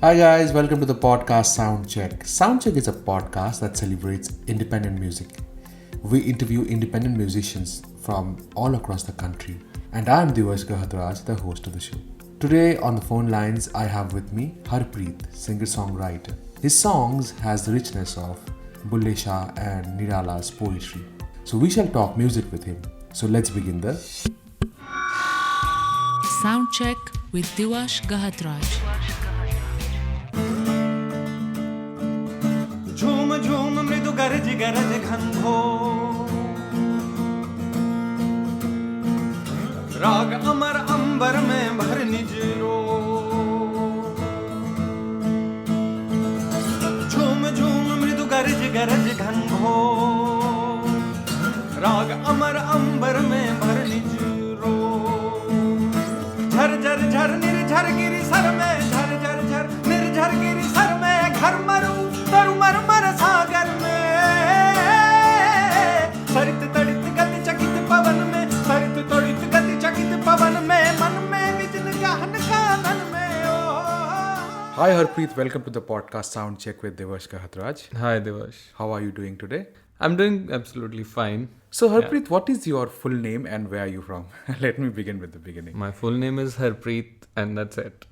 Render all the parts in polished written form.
Hi guys, welcome to the podcast Soundcheck. Soundcheck is a podcast that celebrates independent music. We interview independent musicians from all across the country, and I'm Divash Gahatraj, the host of the show. Today on the phone lines, I have with me Harpreet, singer-songwriter. His songs has the richness of Bulle Shah and Nirala's poetry. So we shall talk music with him. So let's begin the Soundcheck with Divash Gahatraj. झूम झूम मृदु गरज गरज घनघोर राग अमर अंबर में भर निज रो झूम झूम मृदु गरज गरज घनघोर राग अमर अंबर में भर निज रो झर झर झर निर्झर गिरि सर में झर झर झर निर्झर गिरि सर में घर मरू तरु मरमर सागर में सरित तड़ित गति चकित पवन में सरित तड़ित गति चकित पवन में मन में विजन गहन कानन में ओ Hi Harpreet, welcome to the podcast Soundcheck with Divash Gahatraj. Hi Devash. How are you doing today? I'm doing absolutely fine. So Harpreet, what is your full name and where are you from? Let me begin with the beginning. My full name is Harpreet and that's it.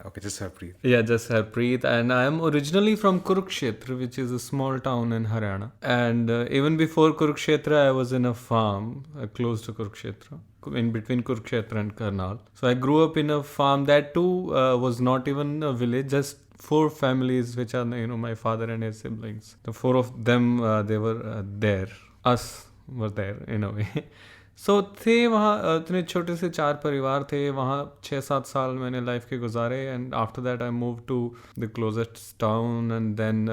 Okay, just Harpreet. Yeah, just Harpreet, and I am originally from Kurukshetra, which is a small town in Haryana. And even before Kurukshetra, I was in a farm close to Kurukshetra, in between Kurukshetra and Karnal. So I grew up in a farm that too was not even a village, just 4 families, which are my father and his siblings. The 4 of them they were there. Us were there in a way. So थे वहाँ इतने छोटे से 4 परिवार थे वहाँ 6-7 साल मैंने लाइफ के गुजारे and after that I move to the closest town and then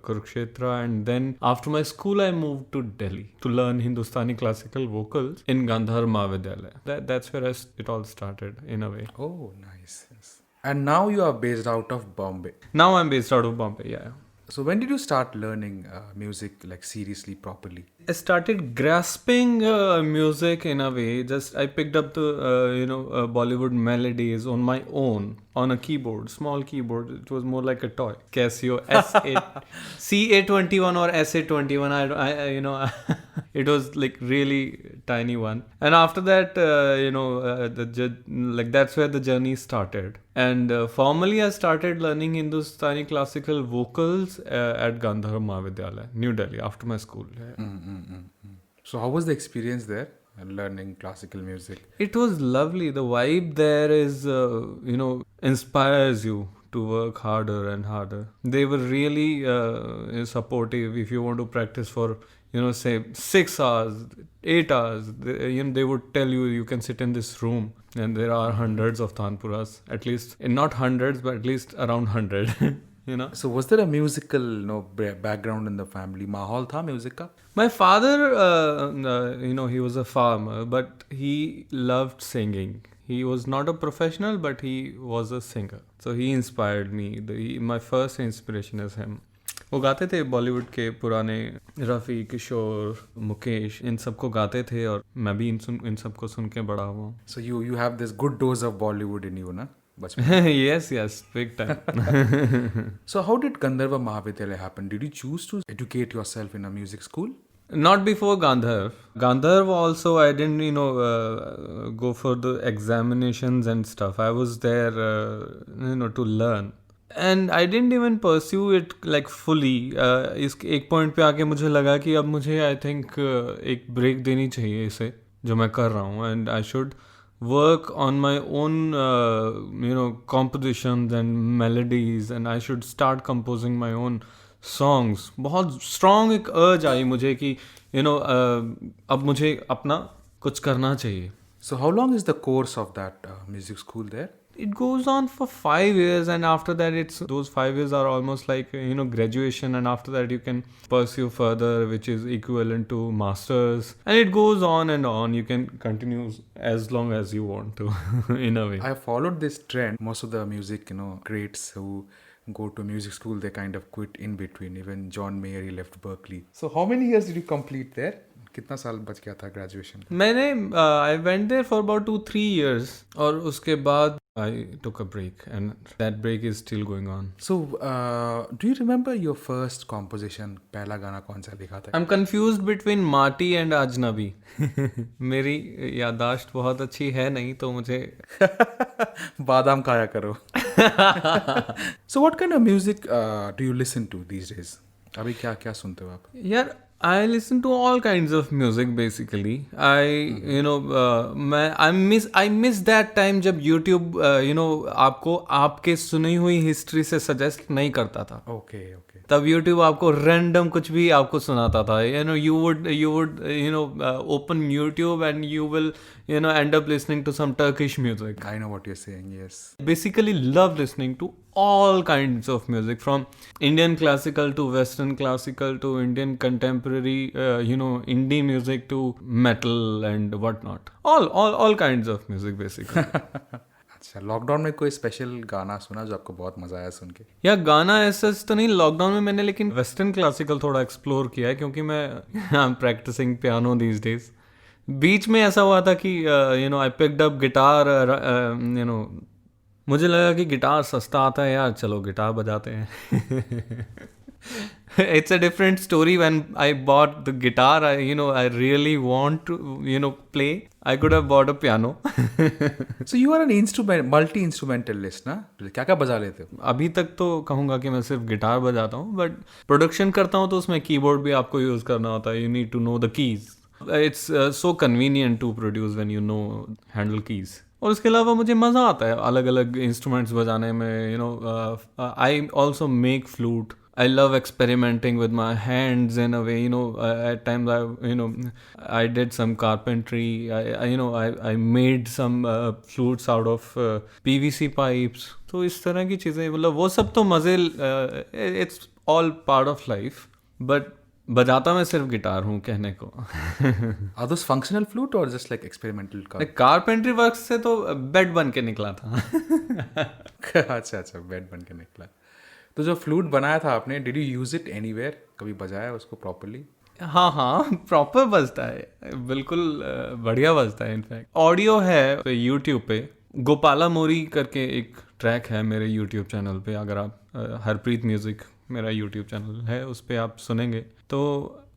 Kurukshetra and then after my school I move to Delhi to learn Hindustani classical vocals in Gandharva Mahavidyalaya that's where it all started in a way Oh, nice. Yes. And now you are based out of Bombay. Now I am based out of Bombay या So when did you start learning music like seriously, properly? I started grasping music in a way. Just I picked up the Bollywood melodies on my own on a keyboard, small keyboard. It was more like a toy, Casio S8, CA21 or SA21. It was like really tiny one. And after that, that's where the journey started. And formally, I started learning Hindustani classical vocals at Gandhar Mahavidyalaya, New Delhi, after my school. So how was the experience there, learning classical music? It was lovely. The vibe there is, inspires you to work harder and harder. They were really supportive. If you want to practice for, say 6 hours, 8 hours, they would tell you can sit in this room. And there are hundreds of Tanpuras, at least, not hundreds, but at least around 100. So was there a musical background in the family? Mahal tha music ka? My father, he was a farmer, but he loved singing. He was not a professional, but he was a singer. So he inspired me. My first inspiration is him. वो गाते थे बॉलीवुड के पुराने रफ़ी किशोर मुकेश इन सबको गाते थे और मैं भी इन सबको सुन के बड़ा हुआ हूँ. So you have this good dose of Bollywood in you, na? Bachpan. yes, big time. So how did Gandharva Mahavidyalaya happen? Did you choose to educate yourself in a music school? Not before Gandharv. Gandharv also, I didn't, go for the examinations and stuff. I was there, to learn. And I didn't even pursue it like fully. इस एक point पे आके मुझे लगा कि अब मुझे I think एक ब्रेक देनी चाहिए इसे जो मैं कर रहा हूँ. And I should work on my own, compositions and melodies. And I should start composing my own songs. बहुत strong एक urge आई मुझे कि अब मुझे अपना कुछ करना चाहिए. So how long is the course of that music school there? It goes on for 5 years, and after that those 5 years are almost like graduation, and after that you can pursue further, which is equivalent to masters, and it goes on and on. You can continue as long as you want to in a way. I followed this trend. Most of the music greats who go to music school, they kind of quit in between. Even John Mayer, he left Berkeley. So how many years did you complete there? कितना साल बच गया था graduation? मैंने I went there for about 2-3 years और उसके बाद I took a break, and that break is still going on. So, do you remember your first composition? पहला गाना कौन सा लिखा था? I'm confused between Marty and Ajnabi. मेरी याददाश्त बहुत अच्छी है नहीं, तो मुझे बादाम खाया करो. So, what kind of music do you listen to these days? अभी क्या क्या सुनते हो आप? यार, I listen to all kinds of music basically. I miss that time जब YouTube आपको आपके सुनी हुई हिस्ट्री से सजेस्ट नहीं करता था. Okay. तब YouTube आपको रैंडम कुछ भी आपको सुनाता था. You would open YouTube and you will end up listening to some Turkish music. I know what you're saying. Yes. Basically love listening to all kinds of music, from Indian classical to Western classical to Indian contemporary indie music to metal and whatnot. All kinds of music basically. अच्छा, lockdown में कोई special गाना सुना जो आपको बहुत मजा आया सुन के? या गाना ऐसा तो नहीं लॉकडाउन में मैंने, लेकिन वेस्टर्न क्लासिकल थोड़ा एक्सप्लोर किया है, क्योंकि मैं I am practising piano these days. बीच में ऐसा हुआ था कि आई पिक्ड अप गिटार. मुझे लगा कि गिटार सस्ता आता है यार, चलो गिटार बजाते हैं. It's a different story. When I bought the guitar, I really want to play. I could have bought a piano. So you are an multi-instrumentalist ना? क्या क्या बजा लेते हो? अभी तक तो कहूँगा कि मैं सिर्फ गिटार बजाता हूँ, बट प्रोडक्शन करता हूँ तो उसमें कीबोर्ड भी आपको यूज़ करना होता है. You need to know the keys. It's so convenient to produce when you know handle keys. और उसके अलावा मुझे मज़ा आता है अलग अलग इंस्ट्रूमेंट्स बजाने में. I also make flute. I love experimenting with my hands in a way. At times I did some carpentry. I made some flutes out of PVC pipes. तो इस तरह की चीज़ें, मतलब वो सब तो मज़े. It's all part of life. But बजाता मैं सिर्फ गिटार हूँ कहने को. Are those functional flute or just like experimental? Carpentry work से तो बेड बन के निकला था. अच्छा, बेड बन के निकला. तो जो फ्लूट बनाया था आपने, did you use it anywhere? कभी बजाया उसको प्रॉपरली? हाँ, प्रॉपर बजता है, बिल्कुल बढ़िया बजता है. इनफैक्ट ऑडियो है तो यूट्यूब पे गोपाला मोरी करके एक ट्रैक है मेरे यूट्यूब चैनल पे. अगर आप हरप्रीत म्यूजिक मेरा यूट्यूब चैनल है, उस पर आप सुनेंगे तो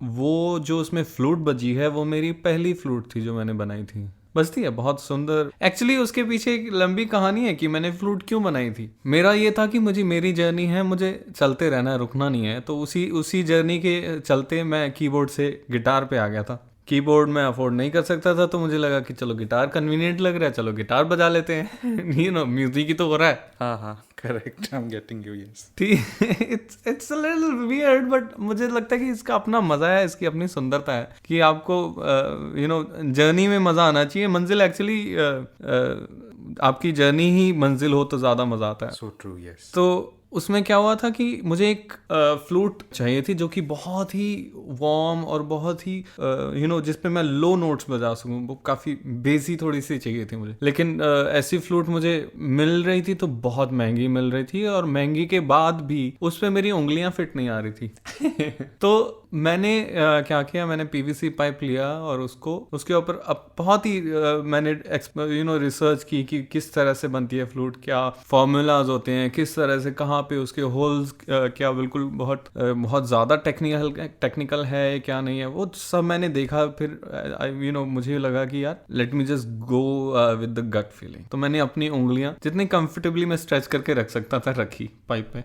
वो जो उसमें फ्लूट बजी है वो मेरी पहली फ्लूट थी जो मैंने बनाई थी. बजती है बहुत सुंदर. एक्चुअली उसके पीछे एक लंबी कहानी है कि मैंने फ्लूट क्यों बनाई थी. मेरा ये था कि मेरी जर्नी है, मुझे चलते रहना है, रुकना नहीं है. तो उसी जर्नी के चलते मैं कीबोर्ड से गिटार पे आ गया था. कीबोर्ड में अफोर्ड नहीं कर सकता था, तो मुझे लगा कि चलो गिटार कन्वीनियंट लग रहा है, चलो गिटार बजा लेते हैं. म्यूजिक ही तो हो रहा है. हाँ, correct, I am getting you. Yes, it's a little weird, but मुझे लगता है कि इसका अपना मजा है, इसकी अपनी सुंदरता है कि आपको जर्नी में मजा आना चाहिए. मंजिल एक्चुअली आपकी जर्नी ही मंजिल हो तो ज्यादा मजा आता है. So true. यस. तो उसमें क्या हुआ था कि मुझे एक फ्लूट चाहिए थी जो कि बहुत ही वार्म और बहुत ही जिस पे मैं लो नोट्स बजा सकूं. वो काफ़ी बेसी थोड़ी सी चाहिए थी मुझे. लेकिन ऐसी फ्लूट मुझे मिल रही थी तो बहुत महंगी मिल रही थी, और महंगी के बाद भी उस पर मेरी उंगलियां फिट नहीं आ रही थी. तो मैंने क्या किया, मैंने पीवीसी पाइप लिया और उसके ऊपर बहुत ही मैंने रिसर्च की कि किस तरह से बनती है फ्लूट, क्या फॉर्मूलाज होते हैं, किस तरह से, कहाँ पे उसके होल्स क्या बिल्कुल बहुत ज़्यादा टेक्निकल है क्या नहीं है, वो सब मैंने देखा. फिर मुझे लगा कि यार let me just go with the gut feeling. तो मैंने अपनी उंगलियां जितनी कंफर्टेबली मैं स्ट्रेच करके रख सकता था रखी पाइप पे.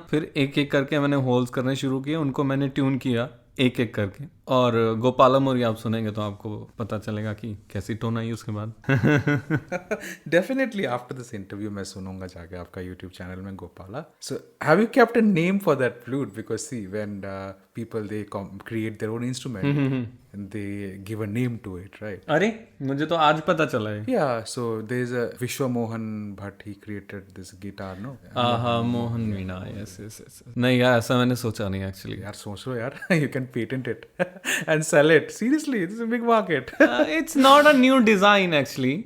फिर एक एक करके मैंने होल्स करने शुरू किए, उनको मैंने ट्यून किया एक एक करके. और गोपाला मोरी आप सुनेंगे तो आपको पता चलेगा कि कैसी टोन आई उसके बाद. डेफिनेटली आफ्टर दिस इंटरव्यू मैं सुनूंगा जाके आपका यूट्यूब चैनल में Gopala. So have you kept a name for that flute? Because see when people they create their own instrument and they give a name to it, right? अरे मुझे तो आज पता चला है. Yeah, so there is a Vishwa Mohan Bhatt, he created this guitar, no? Mohan Meena. yes. नहीं यार, ऐसा मैंने सोचा नहीं एक्चुअली. यार सोच लो यार, you can patent it and sell it. Seriously, this is a big market. It's not a new design actually,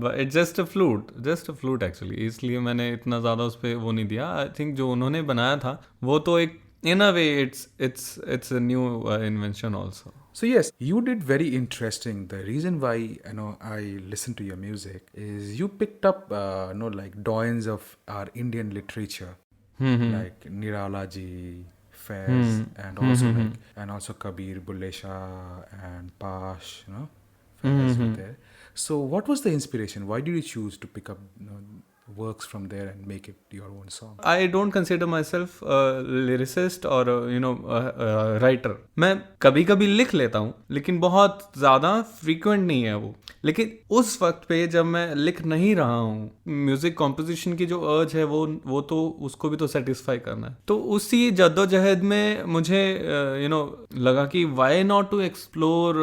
but it's just a flute actually. इसलिए मैंने इतना ज़्यादा उस पर वो नहीं दिया. I think जो उन्होंने बनाया था वो तो एक in a way it's a new invention also. So yes, you did very interesting. The reason why I listen to your music is you picked up like doyens of our Indian literature, like Nirala ji, Faiz, and also Kabir, Bulle Shah, and Pash. Faiz were there. So what was the inspiration? Why did you choose to pick up works from there and make it your own song? I don't consider myself a lyricist or a writer. मैं कभी कभी लिख लेता हूँ, लेकिन बहुत ज़्यादा frequent नहीं है वो. लेकिन उस वक्त पे जब मैं लिख नहीं रहा हूँ, म्यूजिक कॉम्पोजिशन की जो अर्ज है वो तो उसको भी तो सेटिस्फाई करना है. तो उसी जद्दोजहद में मुझे लगा कि why not to explore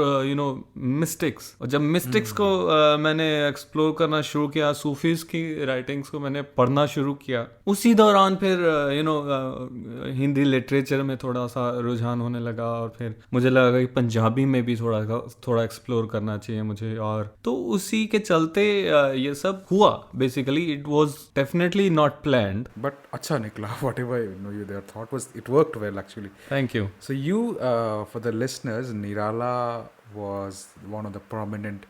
mystics. और जब मिस्टिक्स को मैंने एक्सप्लोर करना शुरू किया, सूफीज की राइटिंग्स को मैंने पढ़ना शुरू किया, उसी दौरान फिर हिंदी लिटरेचर में थोड़ा सा रुझान होने लगा. और फिर मुझे लगा कि पंजाबी में भी थोड़ा एक्सप्लोर करना चाहिए मुझे. और तो उसी के चलते ये सब हुआ. Basically it was definitely not planned, but अच्छा निकला. Whatever you their thought was, it worked well actually. Thank you. So you, for the listeners, Nirala was one of the prominent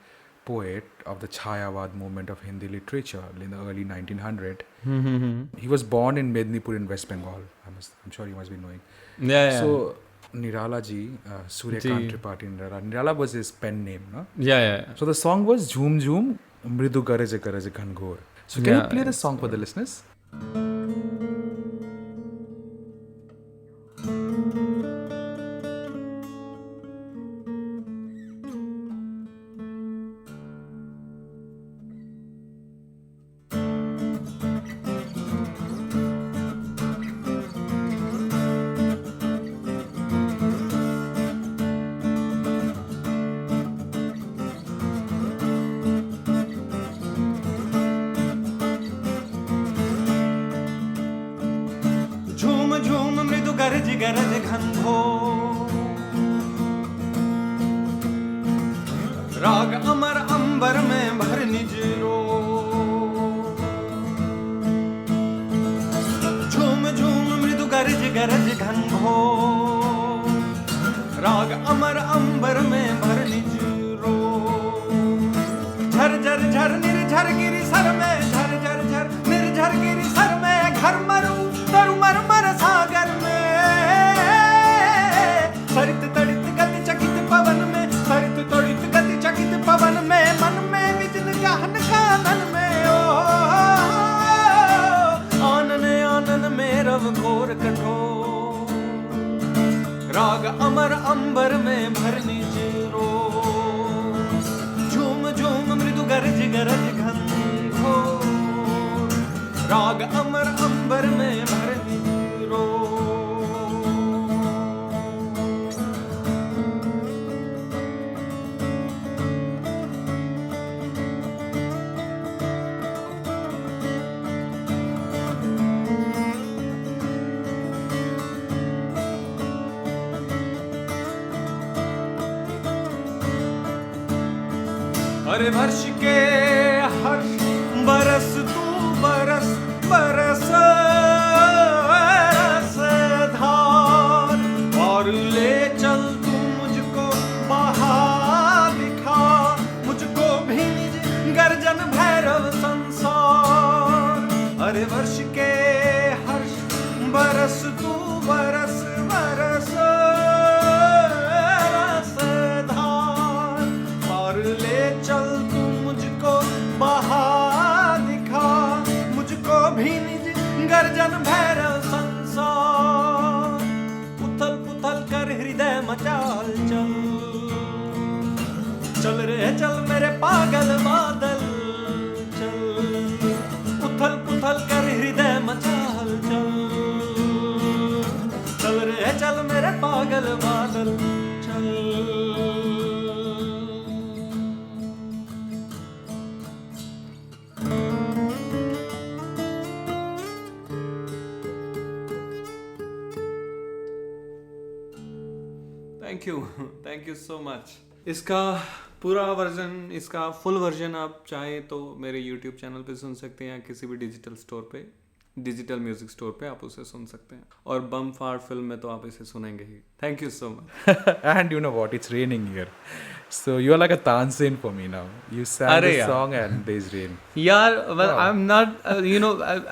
poet of the Chayawad movement of Hindi literature in the early 1900s. He was born in Mednipur in West Bengal. I'm sure you must be knowing. Yeah. So Nirala ji, Suryakant Tripathi Nirala was his pen name, no? Yeah. So the song was Jhum Jhum Mridu Garaj Garaj Ghanghor. So can you play the song for the listeners? झूम झूम मृदु गरज गरज घनघोर, राग अमर अंबर में भर निज रोर. झूम झूम मृदु गरज गरज घनघोर, राग अमर अंबर में भर निज रोर. झर झर झर निर्झर गिरि सर में, झर झर झर निर्झर गिरि सर में, घर मरू तरु मरमर सागर में. सरित तड़ित गति चकित पवन में, सरित तड़ित गति चकित पवन में, मन में विजन गहन कानन में. ओ आनन आनन में रव घोर कठोर, राग अमर अंबर में भर निज रोर. झूम झूम मृदु गरज गरज घनघोर, राग अमर अंबर में भर निज रोर. अरे वर्ष के हर्ष बरस तू बरस बरस धार, और ले चल तू मुझको बहा दिखा, मुझको भी निज गर्जन भैरव संसार. अरे वर्ष के हर्ष बरस तू बरस बरस धार, और ले चल तू मुझको बहा दिखा, मुझको भी निज गर्जन भैरव संसार. उथल पुथल कर हृदय मचाल चल, चल रे चल मेरे पागल बादल चल. उथल पुथल कर हृदय मचाल चल, चल रे चल मेरे पागल बादल चल. Thank you so much. इसका पूरा वर्जन, इसका फुल वर्जन आप चाहें तो मेरे YouTube चैनल पे सुन सकते हैं या किसी भी डिजिटल स्टोर पे. डिजिटल म्यूजिक स्टोर पे आप उसे सुन सकते हैं, और बम फाड़ फिल्म में तो आप इसे सुनेंगे ही. Thank you so much. And you know what? It's raining here. So you're like a Tansin for me now. You sang Arey the yaar. song and there's rain. यार well, Wow. I'm not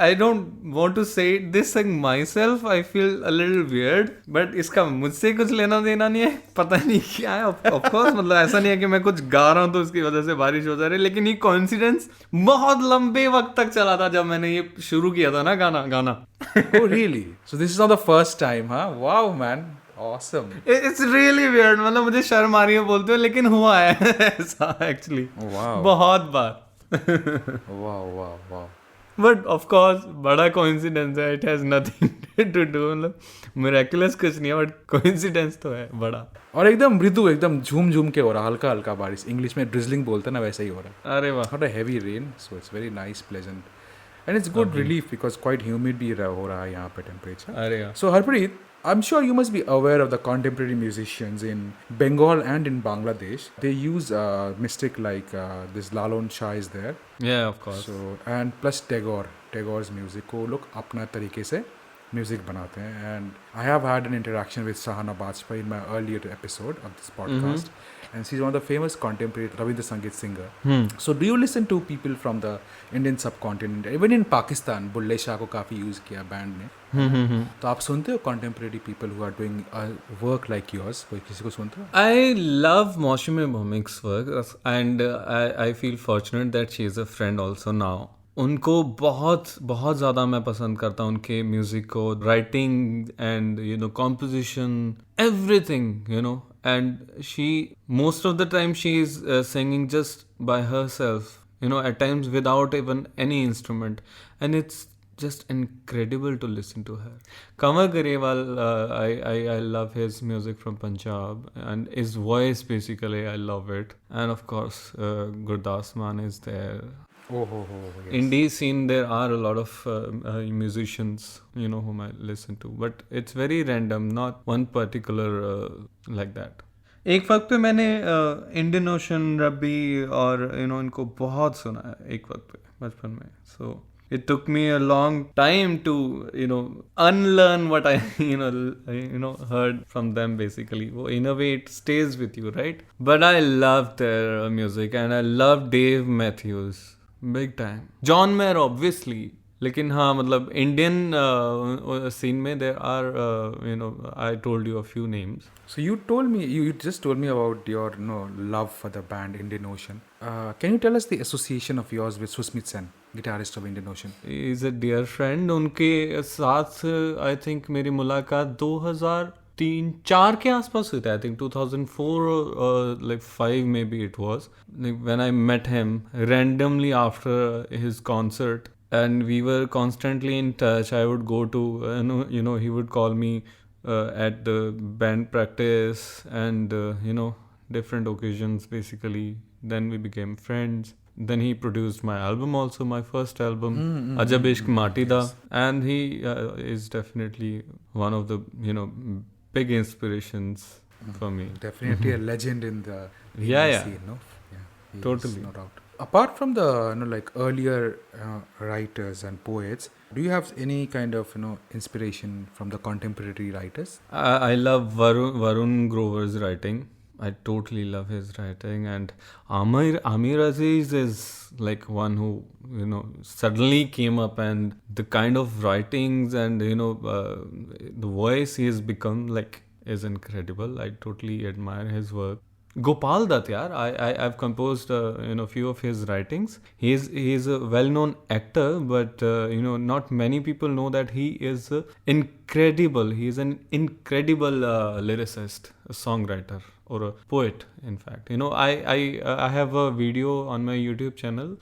I don't want to say this thing myself. I feel a little weird, but इसका मुझसे कुछ लेना देना नहीं है. पता नहीं क्या है. Of course मतलब ऐसा नहीं है कि मैं कुछ गा रहा हूँ तो उसकी वजह से बारिश हो जा रही है, लेकिन ये coincidence बहुत लंबे वक्त तक चला था जब मैंने ये शुरू किया था ना गाना. Oh, really? So this is not the first time, huh? Wow, man. Awesome. It's really weird. मतलब मुझे शर्म आ रही है बोलते हुए, लेकिन हुआ है ऐसा एक्चुअली. Wow. बहुत बार. Wow. बट ऑफ कोर्स बड़ा कोइंसिडेंस है. It has nothing to do, मतलब मिरेकुलस कुछ नहीं है, बट कोइंसिडेंस तो है बड़ा. और एकदम मृदु, एकदम झूम झूम के हो रहा, हल्का हल्का बारिश. इंग्लिश में ड्रिजलिंग बोलते हैं ना, वैसा ही हो रहा. अरे वाह. Not a heavy rain, so it's very nice, pleasant. And it's good relief because quite humid भी हो रहा है यहाँ पे temperature. अरे यार. So Harpreet, I'm sure you must be aware of the contemporary musicians in Bengal and in Bangladesh. They use mystic like this Lalon Shah is there. Yeah, of course. So and plus Tagore's music को लोग अपना तरीके से music बनाते हैं. And I have had an interaction with Sahana Bajpayee in my earlier episode of this podcast. And she's one of the famous contemporary Rabindra Sangeet singer. So do you listen to people from the Indian subcontinent? Even in Pakistan, Bulle Shah को काफी use किया band ने. तो आप सुनते हो contemporary people who are doing work like yours? कोई किसी को सुनते हो? I love Maushami Bhumik's work, and I feel fortunate that she is a friend also now. उनको बहुत बहुत ज़्यादा मैं पसंद करता हूँ उनके म्यूज़िक को, writing and composition, everything and she most of the time she is singing just by herself, at times without even any instrument, and it's just incredible to listen to her. Kanwar Garewal, I love his music from Punjab, and his voice basically I love it, and of course Gurdas Maan is there. Yes. Indie scene, there are a lot of musicians whom I listen to, but it's very random, not one particular like that. एक वक्त पे मैंने Indian ocean, रब्बी और इनको बहुत सुना है एक वक्त पे बचपन में. सो it took me a long time to unlearn what I heard from them basically. In a way it stays with you, right? But I loved their music, and I loved Dave Matthews big time. John Mayer obviously, लेकिन हाँ मतलब Indian scene में there are I told you a few names. So you just told me about your love for the band Indian Ocean. Can you tell us the association of yours with Susmit Sen, guitarist of Indian Ocean? He is a dear friend. उनके साथ I think मेरी मुलाकात 2003-4 के आसपास हुई थी. I think 2004 or like 5 maybe it was, like when I met him randomly after his concert, and we were constantly in touch. I would go to he would call me at the band practice and different occasions basically. Then we became friends. Then he produced my album also, my first album, Ajab Ishq Matida. Yes. And he is definitely one of the big inspirations for me. Definitely a legend in the scene, no? Yeah, totally, no doubt. Apart from the like earlier writers and poets, do you have any kind of inspiration from the contemporary writers? I love Varun Grover's writing. I totally love his writing, and Amir Aziz is like one who suddenly came up, and the kind of writings and the voice he has become like is incredible. I totally admire his work. Gopal Dutt, yaar, I've composed few of his writings. He's a well-known actor, but not many people know that he is incredible. He is an incredible lyricist, a songwriter, or a poet. In fact, I have a video on my YouTube channel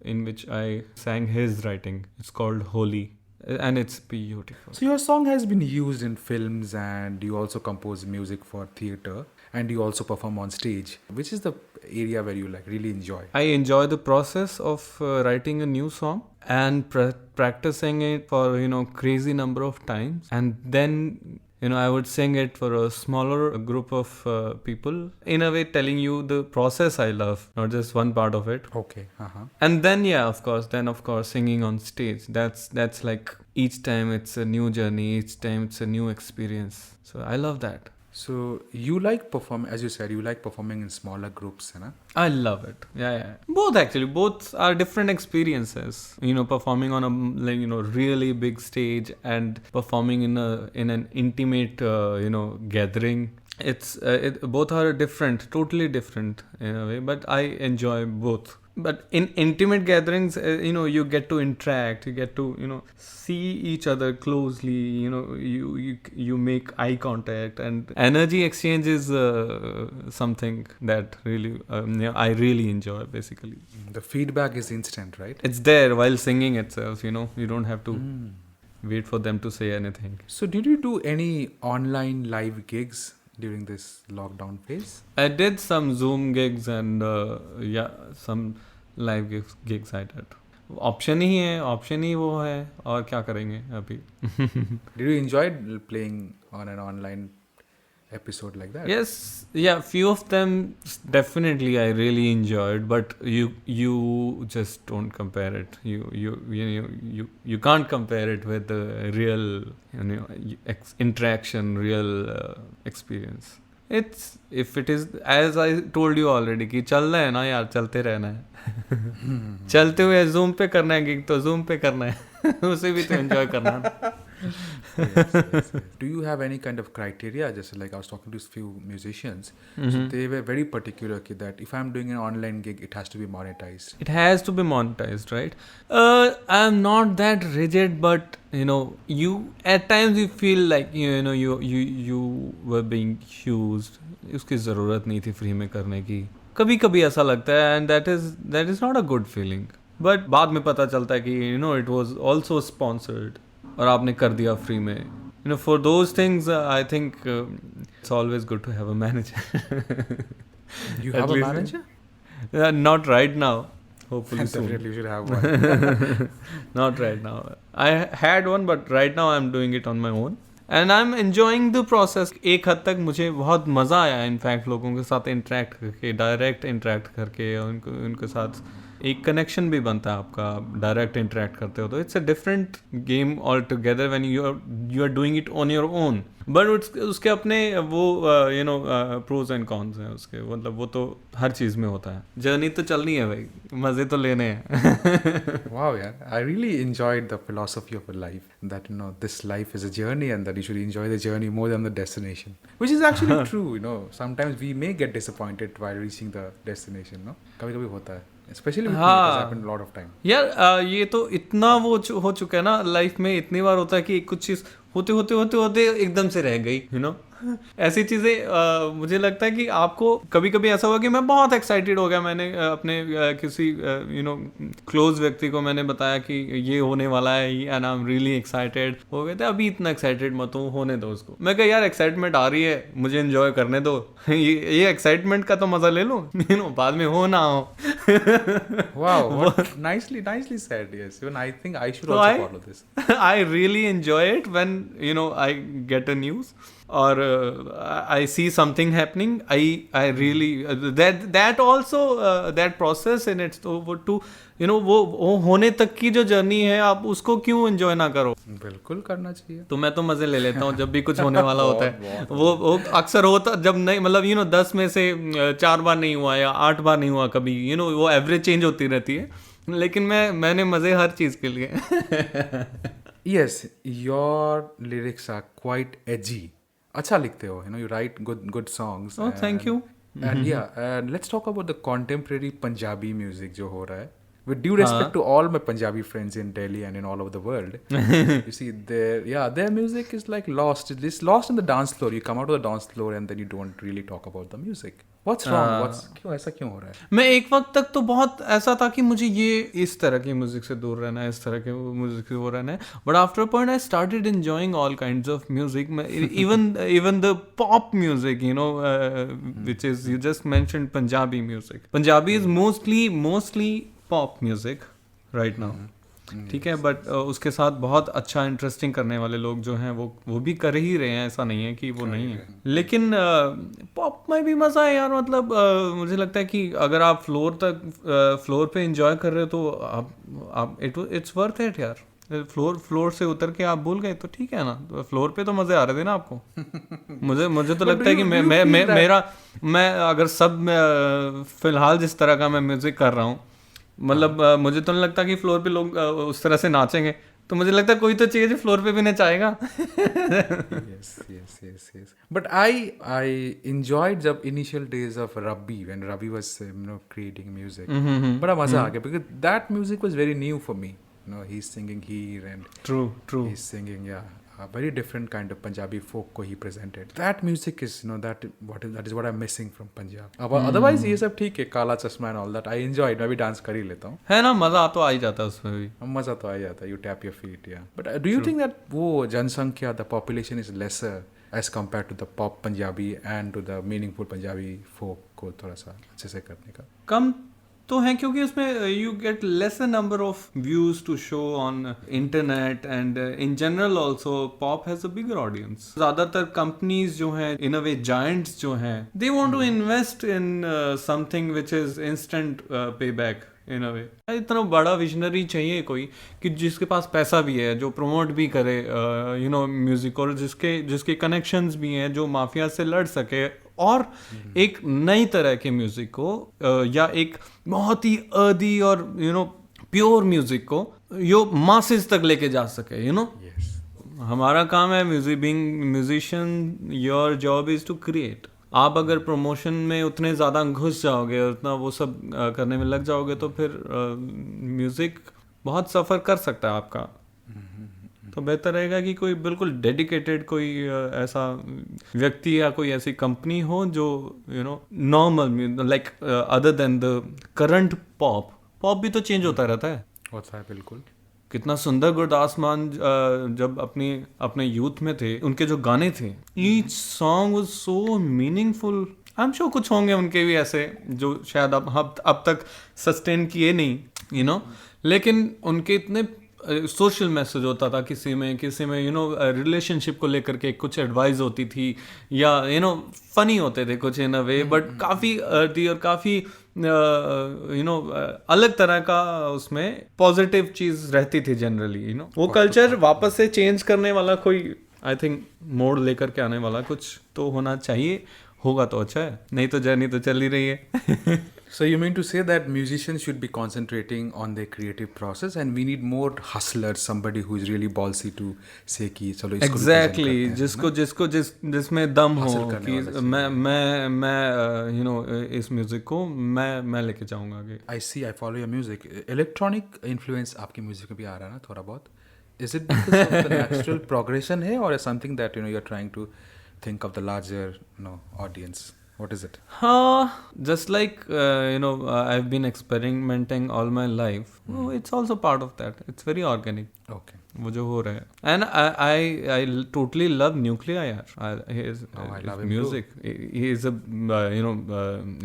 in which I sang his writing. It's called Holy. And it's beautiful. So your song has been used in films, and you also compose music for theatre, and you also perform on stage. Which is the area where you like really enjoy? I enjoy the process of writing a new song and practicing it for crazy number of times, and then I would sing it for a smaller group of people, in a way telling you the process I love, not just one part of it. Okay. And then of course singing on stage, that's like each time it's a new journey, each time it's a new experience. So I love that. So you like perform, as you said, you like performing in smaller groups, है ना? I love it. Yeah. Both are different experiences. Performing on a really big stage and performing in an intimate gathering. Both are different, totally different in a way. But I enjoy both. But in intimate gatherings, you get to interact, you get to see each other closely. You make eye contact, and energy exchange is something that really I really enjoy. Basically, The feedback is instant, right? it's there while singing itself. You don't have to wait for them to say anything. So did you do any online live gigs during this lockdown phase? I did some Zoom gigs and some live gigs I did. Option ही वो है, और क्या करेंगे अभी. Did you enjoy playing on an online episode like that? Yes, few of them definitely I really enjoyed, but you just don't compare it. You can't compare it with the real interaction, real experience. If it is, as I told you already, कि चलना है ना यार, चलते रहना है. चलते हुए जूम पे करना है गिग, तो जूम पे करना है. उसे भी तो एंजॉय करना है. Yes. Do you have any kind of criteria? Just like I was talking to a few musicians, so they were very particular that if I'm doing an online gig, it has to be monetized. It has to be monetized, right? I'm not that rigid, but you at times you feel like you were being used. उसकी ज़रूरत नहीं थी free में करने की. कभी ऐसा लगता है, and that is not a good feeling. But बाद में पता चलता है कि it was also sponsored. और आपने कर दिया फ्री में. For those things, I think it's always good to have a manager. You have a manager? Not right now. Hopefully soon. Definitely you should have one. Not right now. I had one, but right now I'm doing it on my own. And I'm enjoying the process. एक हद तक मुझे बहुत मज़ा आया in fact लोगों के साथ इंटरेक्ट करके, डायरेक्ट इंटरेक्ट करके, उनके साथ एक कनेक्शन भी बनता है आपका. डायरेक्ट इंटरेक्ट करते हो तो it's a different game altogether when you are doing it on your own. But उसके अपने वो प्रोज एंड कॉन्स हैं उसके. मतलब वो तो हर चीज़ में होता है. जर्नी तो चलनी है भाई, मज़े तो लेने हैं. Wow, yeah. I really enjoyed the philosophy of a life. That this life is a journey, and that you should enjoy the journey more than the destination. Which is actually true. Sometimes we may get disappointed while reaching the destination. कभी-कभी होता है. Especially with me, it has happened a lot of time. यार ये तो इतना वो हो चुका है ना लाइफ में. इतनी बार होता है कि कुछ चीज़ होते एकदम से रह गई. ऐसी चीज़ें मुझे लगता है कि आपको कभी ऐसा हुआ कि मैं बहुत एक्साइटेड हो गया. मैंने अपने किसी क्लोज व्यक्ति को मैंने बताया कि ये होने वाला है and I am really excited. हो गए थे अभी इतना एक्साइटेड मत हो, होने दो उसको. मैं कहा यार एक्साइटमेंट आ रही है, मुझे एंजॉय करने दो. ये एक्साइटमेंट का तो मजा ले लो. बाद में हो ना हो. Wow, nicely said. Yes, even I think I should also follow this. I really enjoy it when I get a news or I see something happening. I really that also that process in it to वो होने तक की जो journey है, आप उसको क्यों enjoy ना करो. बिल्कुल करना चाहिए. तो मैं तो मजे ले लेता हूँ जब भी कुछ होने वाला होता है. वो अक्सर होता जब नहीं, मतलब 10 में से 4 बार नहीं हुआ या 8 बार नहीं हुआ कभी. वो एवरेज चेंज होती रहती है. लेकिन मैंने मजे हर चीज के लिए. Yes, your lyrics are quite edgy. अच्छा लिखते हो. You write good songs. Oh, thank you. And and let's talk about the contemporary Punjabi music जो हो रहा है. With due respect to all my Punjabi friends in Delhi and in all over the world, you see their music is like lost. It's lost in the dance floor. You come out of the dance floor and then you don't really talk about the music. What's wrong? ऐसा क्यों हो रहा है? मैं एक वक्त तक तो बहुत ऐसा था कि मुझे ये इस तरह की म्यूजिक से दूर रहना है, इस तरह के म्यूजिक से दूर रहना है. But after a point I started enjoying all kinds of music. Even the pop music, which is, you just mentioned Punjabi music. Punjabi is mostly pop music right now. ठीक है, बट उसके साथ बहुत अच्छा इंटरेस्टिंग करने वाले लोग जो हैं वो भी कर ही रहे हैं, ऐसा नहीं है कि वो नहीं है। लेकिन पॉप में भी मज़ा है यार, मतलब मुझे लगता है कि अगर आप फ्लोर पे एंजॉय कर रहे हो तो आप इट्स वर्थ इट यार। फ्लोर से उतर के आप भूल गए तो ठीक है ना, तो फ्लोर पे तो मजे आ रहे थे ना आपको। मुझे तो लगता है कि मैं अगर फिलहाल जिस तरह का मैं म्यूजिक कर रहा हूँ, मतलब मुझे तो नहीं लगता कि फ्लोर पे लोग उस तरह से नाचेंगे, तो मुझे लगता है कोई तो चाहिए जो फ्लोर पे भी नचाएगा। yes. But I enjoyed the initial days of Ravi, when Ravi was creating music. बड़ा मजा आ गया, because that music was very new for me. He's singing here and True. he's singing a very different kind of Punjabi folk ko he presented. That music is that is what I'm missing from Punjab. Otherwise ये सब ठीक है, काला चश्मा and all that I enjoyed, मैं भी dance कर ही लेता हूँ, है ना, मजा तो आ ही जाता है उसमें भी, मजा तो आ जाता है, you tap your feet, yeah. But do you think that वो जनसंख्या, the population is lesser as compared to the pop Punjabi and to the meaningful Punjabi folk को थोड़ा सा अच्छे से करने का? कम तो है, क्योंकि उसमें you get less number of views to show on internet and in general also pop has a bigger audience. ज्यादातर कंपनीज जो हैं, इन अ वे जायंट्स जो हैं, they want to invest in something which is instant pay back in a way. इतना बड़ा visionary चाहिए कोई कि जिसके पास पैसा भी है, जो प्रमोट भी करे म्यूजिक, और जिसके कनेक्शंस भी हैं, जो माफिया से लड़ सके और एक नई तरह के म्यूजिक को या एक बहुत ही अर्दी और प्योर म्यूजिक को यो मासेस तक लेके जा सके। हमारा काम है musician, your job is to create. आप अगर प्रमोशन में उतने ज़्यादा घुस जाओगे और उतना वो सब करने में लग जाओगे तो फिर म्यूज़िक बहुत सफ़र कर सकता है आपका। तो बेहतर रहेगा कि कोई बिल्कुल डेडिकेटेड कोई ऐसा व्यक्ति या कोई ऐसी कंपनी हो जो normal, like other than the current pop भी तो चेंज होता रहता है। होता है बिल्कुल। कितना सुंदर गुरदास मान जब अपने यूथ में थे, उनके जो गाने थे, each song was so meaningful. I am sure कुछ होंगे उनके भी ऐसे जो शायद अब तक सस्टेन किए नहीं, लेकिन उनके इतने सोशल मैसेज होता था किसी में रिलेशनशिप को लेकर के कुछ एडवाइस होती थी, या फनी होते थे कुछ इन अ वे, बट काफ़ी अर्दी और काफ़ी अलग तरह का उसमें पॉजिटिव चीज़ रहती थी जनरली। वो कल्चर वापस से चेंज करने वाला कोई, आई थिंक, मोड़ लेकर के आने वाला कुछ तो होना चाहिए। होगा तो अच्छा है, नहीं तो जर्नी तो चल ही रही है। So you mean to say that musicians should be concentrating on their creative process and we need more hustlers, somebody who is really ballsy to say कि चलो इसको exactly, जिसमें दम हो कि मैं इस म्यूजिक को मैं लेके जाऊंगा आगे। I follow your music. Electronic influence आपकी म्यूजिक में भी आ रहा है ना थोड़ा बहुत? Is it because of the natural progression है, or is something that you're trying to think of the larger audience? What is it? Just like I've been experimenting all my life. It's also part of that. It's very organic. Okay. वो जो हो रहा है, and I totally love Nuclear यार. I love his music. He is a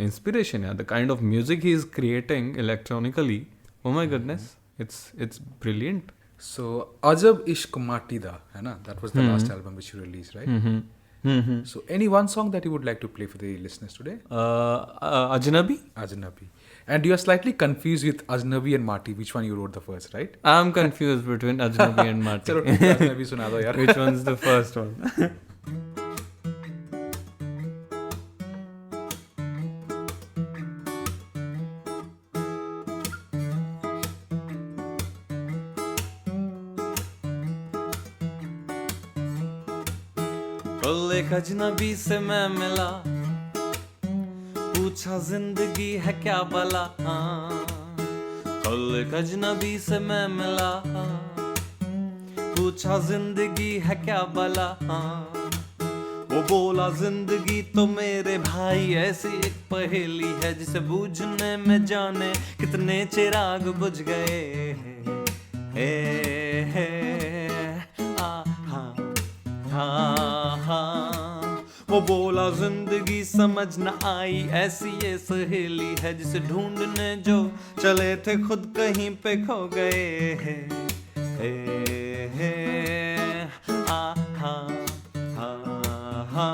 inspiration. Yeah, the kind of music he is creating electronically. Oh my goodness, it's brilliant. So Ajab Ishq Mati Da, है ना? That was the last album which you released, right? So any one song that you would like to play for the listeners today? Ajnabi. And you are slightly confused with Ajnabi and Mati. Which one you wrote the first, right? I'm confused between Ajnabi and Mati. चलो ठीक है, Ajnabi सुना दो यार। Which one's the first one? एक अजनबी से मैं मिला, पूछा जिंदगी है क्या भला। कल एक अजनबी से मैं मिला, पूछा जिंदगी है क्या भला। वो बोला जिंदगी तो मेरे भाई ऐसी एक पहेली है, जिसे बूझने में जाने कितने चिराग बुझ गए। वो वो बोला जिंदगी समझ न आई, ऐसी ये सहेली है जिसे ढूंढने जो चले थे खुद कहीं पे खो गए हैं। आ हा हा हा।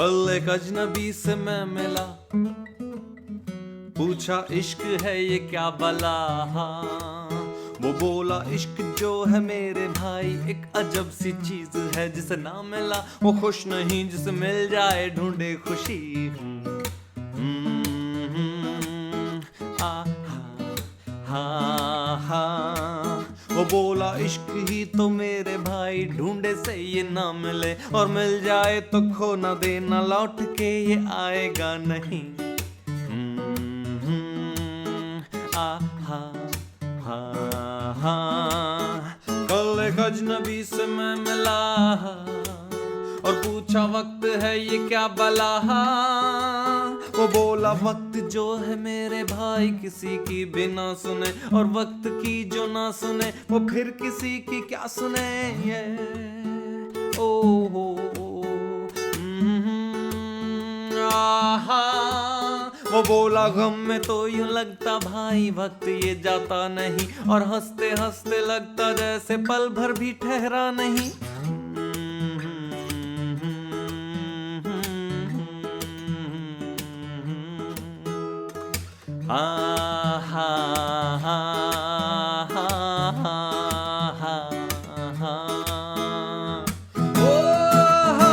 कल एक अजनबी से मैं मिला, पूछा इश्क है ये क्या भला, वो बोला इश्क जो है मेरे भाई एक अजब सी चीज है, जिसे ना मिला वो खुश नहीं, जिसे मिल जाए ढूंढे खुशी। आ हा हा। वो बोला इश्क ही तो मेरे भाई ढूंढे से ये ना मिले, और मिल जाए तो खो ना देना, लौट के ये आएगा नहीं। आ हा हा हा। कल एक अजनबी से मैं मिला और पूछा वक्त है ये क्या भला, वो बोला वक्त जो है मेरे भाई किसी की बिना सुने, और वक्त की जो ना सुने वो फिर किसी की क्या सुने। ये ओ हो आहा। वो बोला गम में तो यूं लगता भाई वक्त ये जाता नहीं, और हंसते हंसते लगता जैसे पल भर भी ठहरा नहीं। हा हा हा हा हा हा हा। ओ हो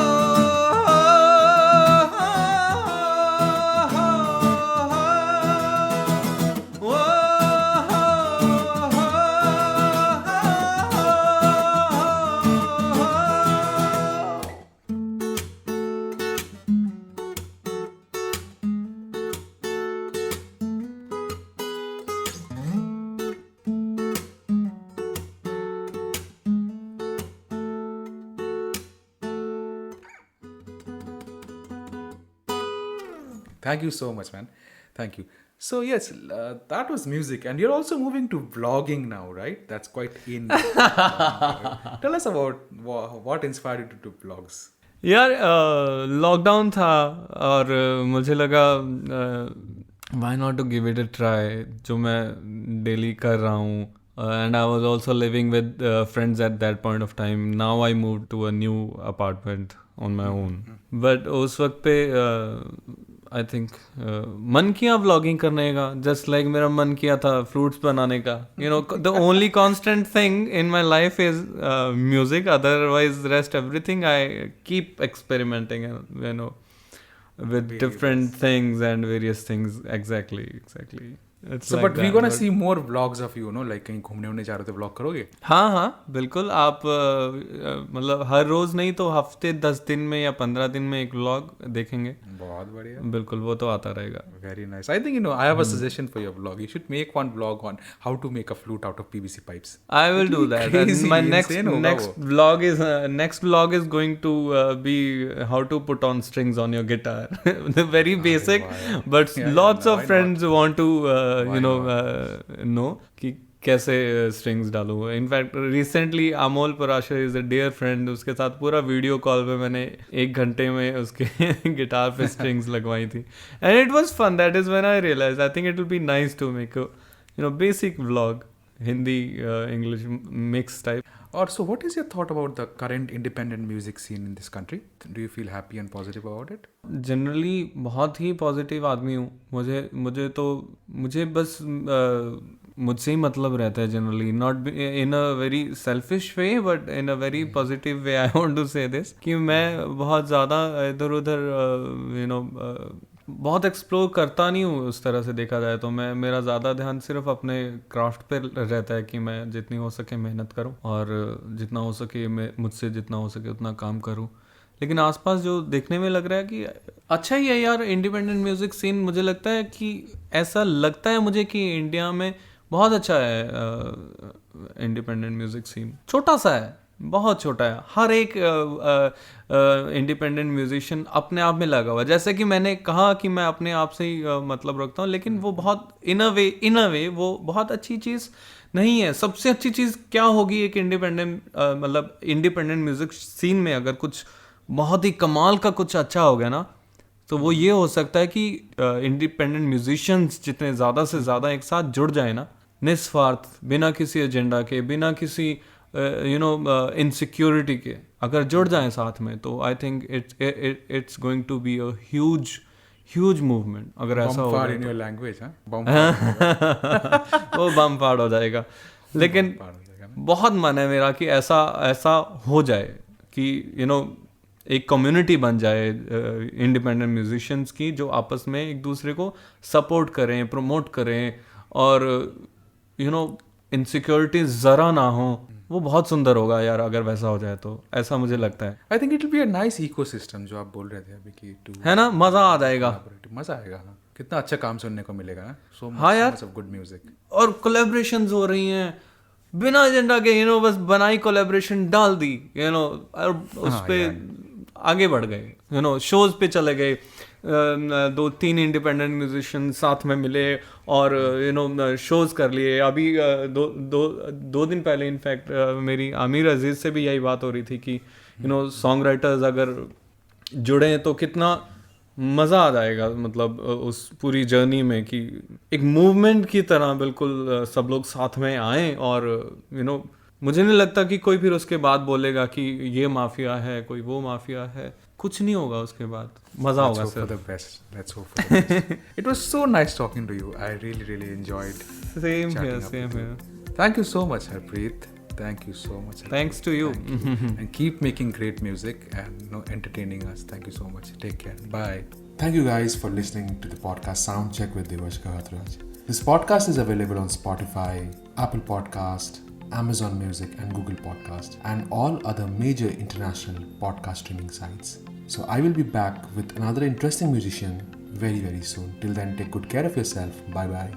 Thank you so much, man. Thank you. So yes, that was music, and you're also moving to vlogging now, right? That's quite in. Tell us about what inspired you to do vlogs. यार lockdown था और मुझे लगा why not to give it a try, जो मैं daily कर रहा हूँ. And I was also living with friends at that point of time. Now I moved to a new apartment on my own. But उस वक्त पे I think मन किया vlogging करने का, just like मेरा मन किया था fruits बनाने का. You know, the only constant thing in my life is music. Otherwise, rest everything I keep experimenting, you know, with different things and various things. Exactly. It's So, like but we're that, gonna but- see more vlogs of you know, like कहीं घूमने उमने जा रहे हो तो vlog करोगे? हाँ बिल्कुल. आप मतलब हर रोज नहीं तो हफ्ते 10 दिन में या 15 दिन में एक व्लॉग देखेंगे. बहुत बढ़िया. बिल्कुल, वो तो आता रहेगा. Very nice. I think, you know, I have a suggestion for your vlog. You should make one vlog on how to make a flute out of PVC pipes. I will do that. And crazy, my insane होगा next वो. vlog is going to be how to put on strings on your guitar. The very basic, why? but Yeah, lots why of friends want to Why know कि कैसे strings डालूँ. In fact recently Amol Parashar is a dear friend, उसके साथ पूरा video call पे मैंने 1 घंटे में उसके गिटार पे स्ट्रिंग्स लगवाई थी. And it was fun. That is when I realize I think it will be nice to make basic vlog, Hindi, English mix type. Or so, what is your thought about the current independent music scene in this country? Do you feel happy and positive about it? Generally बहुत ही positive आदमी हूँ. मुझे बस मुझसे ही मतलब रहता है generally. Not in a very selfish way but in a very positive way. I want to say this कि मैं बहुत ज़्यादा इधर उधर बहुत एक्सप्लोर करता नहीं हूँ उस तरह से देखा जाए तो. मेरा ज़्यादा ध्यान सिर्फ अपने क्राफ्ट पे रहता है कि मैं जितनी हो सके मेहनत करूँ और जितना हो सके मुझसे जितना हो सके उतना काम करूँ. लेकिन आसपास जो देखने में लग रहा है कि अच्छा ही है यार इंडिपेंडेंट म्यूजिक सीन। मुझे लगता है कि ऐसा लगता है मुझे कि इंडिया में बहुत अच्छा है इंडिपेंडेंट म्यूजिक सीन। छोटा सा है, बहुत छोटा है। हर एक इंडिपेंडेंट म्यूजिशियन अपने आप में लगा हुआ है। जैसे कि मैंने कहा कि मैं अपने आप से ही मतलब रखता हूँ, लेकिन वो बहुत इन अ वे वो बहुत अच्छी चीज़ नहीं है। सबसे अच्छी चीज़ क्या होगी एक इंडिपेंडेंट मतलब इंडिपेंडेंट म्यूजिक सीन में अगर कुछ बहुत ही कमाल का कुछ अच्छा हो गया ना, तो वो ये हो सकता है कि इंडिपेंडेंट म्यूजिशियंस जितने ज़्यादा से ज़्यादा एक साथ जुड़ जाए ना, निस्वार्थ, बिना किसी एजेंडा के, बिना किसी इनसिक्योरिटी के अगर जुड़ जाएं साथ में, तो I think it's going to be a huge movement. अगर ऐसा हो Bumfar in your language, huh? Bumfar. वो बम फाड़ हो जाएगा। लेकिन बहुत मन है मेरा कि ऐसा हो जाए कि एक कम्युनिटी बन जाए इंडिपेंडेंट म्यूजिशियंस की, जो आपस में एक दूसरे को सपोर्ट करें, प्रमोट करें, और इनसिक्योरिटी ज़रा ना हो। वो बहुत सुंदर होगा यार अगर वैसा हो जाए तो, ऐसा मुझे लगता है। I think it will be a nice ecosystem जो आप बोल रहे थे अभी कि to है ना, मज़ा आ जाएगा। मज़ा आएगा। हाँ, कितना अच्छा काम सुनने को मिलेगा ना। So हाँ यार, much of good music। और कोलैबोरेशंस हो रही हैं बिना एजेंडा के, बस बनाई कोलैबोरेशन डाल दी, और उस पे आगे बढ़ गए, शोज पे चले गए, 2-3 इंडिपेंडेंट म्यूजिशियन साथ में मिले और शोज कर लिए। अभी दो दिन पहले इनफैक्ट मेरी आमिर अजीज से भी यही बात हो रही थी कि सॉन्ग राइटर्स अगर जुड़े तो कितना मज़ा आ जाएगा, मतलब उस पूरी जर्नी में, कि एक मूवमेंट की तरह बिल्कुल सब लोग साथ में आएँ। और मुझे नहीं लगता कि कोई फिर उसके बाद बोलेगा कि ये माफिया है, कोई वो माफिया है। कुछ नहीं होगा उसके बाद, मज़ा होगा sir. Let's hope for the best. It was so nice talking to you. I really enjoyed. Same chatting here. Thank you so much, Harpreet. Thank you so much. Thanks to you. And keep making great music and entertaining us. Thank you so much. Take care. Bye. Thank you guys for listening to the podcast Soundcheck with Divash Gahatraj. This podcast is available on Spotify, Apple Podcast, Amazon Music and Google Podcast, and all other major international podcast streaming sites. So I will be back with another interesting musician very soon. Till then, take good care of yourself. Bye bye.